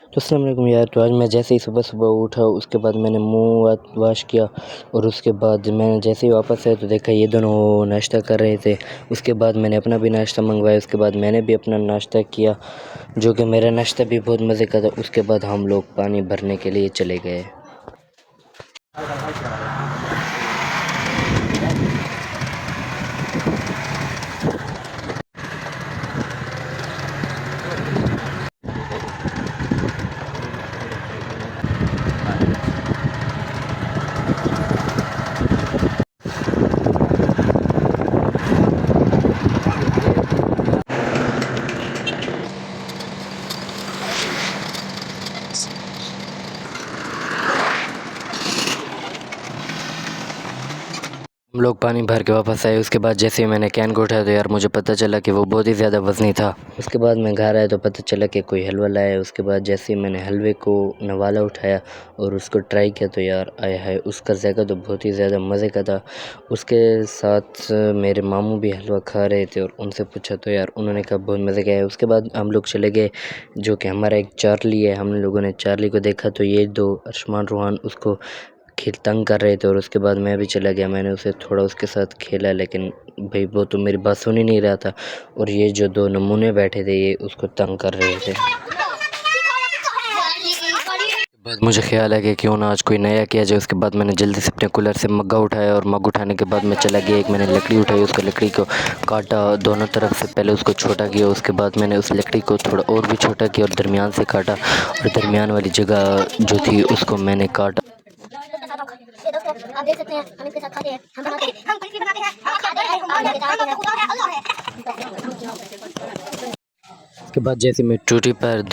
तो अस्सलाम वालेकुम यार। तो आज मैं जैसे ही सुबह सुबह उठा उसके बाद मैंने मुंह हाथ वॉश किया और उसके बाद मैंने जैसे ही वापस आया तो देखा ये दोनों नाश्ता कर रहे थे। उसके बाद मैंने अपना भी नाश्ता मंगवाया। उसके बाद मैंने भी अपना नाश्ता किया जो कि मेरा नाश्ता भी बहुत मज़े का था। उसके बाद हम लोग पानी भरने के लिए चले गए। हम लोग पानी भर के वापस आए। उसके बाद जैसे ही मैंने कैन को उठाया तो यार मुझे पता चला कि वो बहुत ही ज़्यादा वज़नी था। उसके बाद मैं घर आया तो पता चला कि कोई हलवा लाया है। उसके बाद जैसे ही मैंने हलवे को नवाला उठाया और उसको ट्राई किया तो यार आया है उसका ज़ायका तो बहुत ही ज़्यादा मज़े का था। उसके साथ मेरे मामू भी हलवा खा रहे थे और उनसे पूछा तो यार उन्होंने कहा बहुत मज़े का है। उसके बाद हम लोग चले गए जो कि हमारा एक चार्ली है। हम लोगों ने चार्ली को देखा तो ये दो अरशमान रूहान उसको तंग कर रहे थे और उसके बाद मैं भी चला गया। मैंने उसे थोड़ा उसके साथ खेला लेकिन भाई वो तो मेरी बात सुन ही नहीं रहा था और ये जो दो नमूने बैठे थे ये उसको तंग कर रहे थे। बाद मुझे ख्याल है कि क्यों ना आज कोई नया किया जाए। उसके बाद मैंने जल्दी से अपने कूलर से मग्गा उठाया और मग उठाने के बाद मैं चला गया। एक मैंने लकड़ी उठाई, उसको लकड़ी को काटा दोनों तरफ से। पहले उसको छोटा किया, उसके बाद मैंने उस लकड़ी को थोड़ा और भी छोटा किया और दरमियान से काटा और दरमियान वाली जगह जो थी उसको मैंने काटा। ये दोस्तों आप देख सकते हैं हम इसके साथ खाते हैं, हम बनाते हैं, हम कुल्फी बनाते हैं, हम खाते हैं, हम लेके जाते हैं, खुदा है, अल्लाह है। उसके बाद जैसे मैं टूटी पर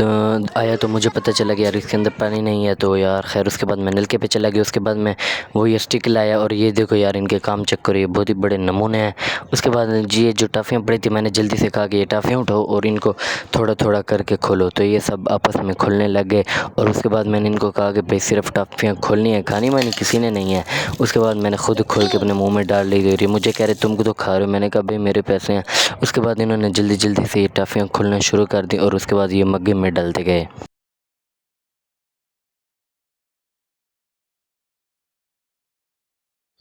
आया तो मुझे पता चला कि यार इसके अंदर पानी नहीं है। तो यार खैर उसके बाद मैं नलके पे चला गया। उसके बाद मैं वही स्टिक लाया और ये देखो यार इनके काम चेक करो, ये बहुत ही बड़े नमूने हैं। उसके बाद ये जो टाफ़ियाँ पड़ी थी मैंने जल्दी से कहा कि ये टाफ़ियाँ उठाओ और इनको थोड़ा थोड़ा करके खोलो। तो ये सब आपस में खुलने लग गए और उसके बाद मैंने इनको कहा कि भाई सिर्फ टाफ़ियाँ खोलनी है, खानी वानी किसी ने नहीं है। उसके बाद मैंने खुद खोल के अपने मुँह में डाल ली गई। मुझे कह रहे तुम तो खा रहे हो, मैंने कहा भाई मेरे पैसे हैं। उसके बाद इन्होंने जल्दी जल्दी से ये टाफ़ियाँ खोलना शुरू कर दी और उसके बाद ये मग्गे में डालते गए।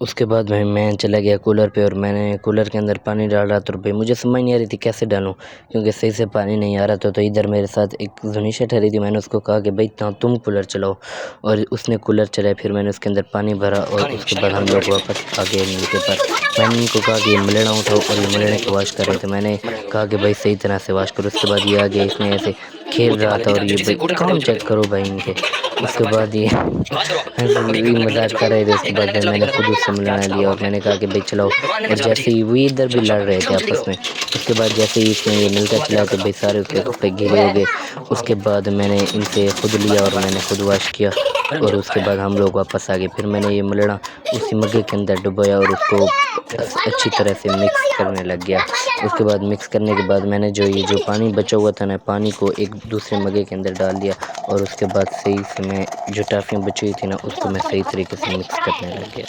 उसके बाद भाई मैं चला गया कूलर पे और मैंने कूलर के अंदर पानी डाल रहा था। भाई मुझे समझ नहीं आ रही थी कैसे डालूं क्योंकि सही से पानी नहीं आ रहा था। तो इधर मेरे साथ एक जुनीशा ठहरी थी। मैंने उसको कहा कि भाई तुम कूलर चलाओ और उसने कूलर चलाया। फिर मैंने उसके अंदर पानी भरा और उसके बाद हम लोग वापस आ गए नलके पर। मैंने इनको कहा कि ये मलेड़ा उठाओ और ये मलेड़े को वाश कर रहे थे। मैंने कहा कि भाई सही तरह से वाश करो। उसके बाद ये आ गया, इसने ऐसे खेल रहा था और ये भाई काम चेक करो भाई इनके। उसके बाद ये हंसी मजाक कर रहे थे। उसके बाद भाई मैंने खुद उससे मिलना लिया और मैंने कहा कि भाई चलाओ। और जैसे ही वो इधर भी लड़ रहे थे आपस में, उसके बाद जैसे ही इसने ये नलका चलाया तो भाई सारे उसके कपड़े गीले हो गए। उसके बाद मैंने इनसे खुद लिया और मैंने खुद वॉश किया और उसके बाद हम लोग वापस आ गए। फिर मैंने ये मलड़ा उसी मग्गे के अंदर डुबोया और उसको अच्छी तरह से मिक्स करने लग गया। उसके बाद मिक्स करने के बाद मैंने जो पानी बचा हुआ था ना, पानी को एक दूसरे मग्गे के अंदर डाल दिया और उसके बाद सही से मैं जो टाफ़ियाँ बची हुई थी ना उसको मैं सही तरीके से मिक्स करने लग गया।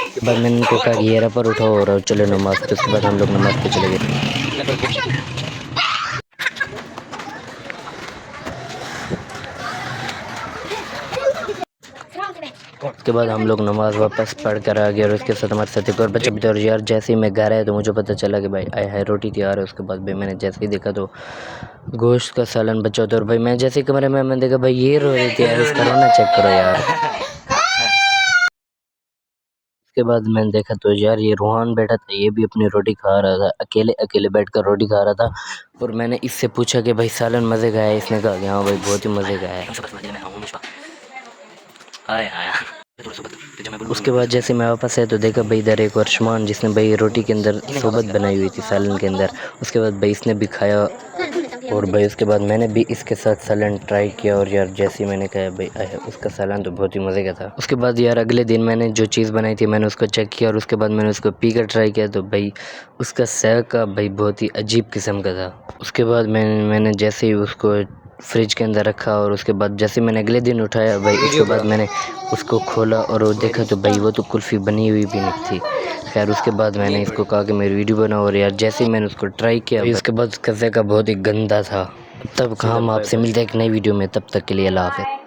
उसके बाद मैंने इनको कहा कि ये रबर उठाओ और चलो नमाज़ पे। उसके बाद हम लोग नमाज़ पे चले गए। उसके बाद हम लोग नमाज़ वापस पढ़ कर आ गए और उसके साथ हमारे साथ एक और बच्चा भी था। और यार जैसे ही मैं घर आया तो मुझे पता चला कि भाई आया है रोटी तैयार है। उसके बाद भाई मैंने जैसे ही देखा तो गोश्त का सालन बचा होता। और भाई मैं जैसे ही कमरे में मैंने देखा भाई ये रो रही थी यार, इसका रोना चेक करो यार। उसके बाद मैंने देखा तो यार ये रूहान बैठा था, ये भी अपनी रोटी खा रहा था, अकेले अकेले बैठकर रोटी खा रहा था। और मैंने इससे पूछा कि भाई सालन मज़े का है? इसने कहा कि हाँ भाई बहुत ही मज़े का है। उसके बाद जैसे मैं वापस आया तो देखा भाई इधर एक अरशमान जिसने भाई रोटी के अंदर सोबत बनाई हुई थी सालन के अंदर। उसके बाद भाई इसने भी खाया और भाई उसके बाद मैंने भी इसके साथ सालन ट्राई किया और यार जैसे ही मैंने कहा भाई आया उसका सालन तो बहुत ही मज़े का था। उसके बाद यार अगले दिन मैंने जो चीज़ बनाई थी मैंने उसको चेक किया और उसके बाद मैंने उसको पी कर ट्राई किया तो भाई उसका जायका भाई बहुत ही अजीब किस्म का था। उसके बाद मैंने जैसे ही उसको फ्रिज के अंदर रखा और उसके बाद जैसे मैंने अगले दिन उठाया भाई, उसके बाद मैंने उसको खोला और वो देखा तो भाई वो तो कुल्फ़ी बनी हुई भी नहीं थी। खैर उसके बाद मैंने इसको कहा कि मेरी वीडियो बनाओ और यार जैसे ही मैंने उसको ट्राई किया उसके बाद कज़े का बहुत ही गंदा था। तब कहाँ हम आपसे मिलते हैं एक नई वीडियो में, तब तक के लिए अल्लाह हाफ़िज़।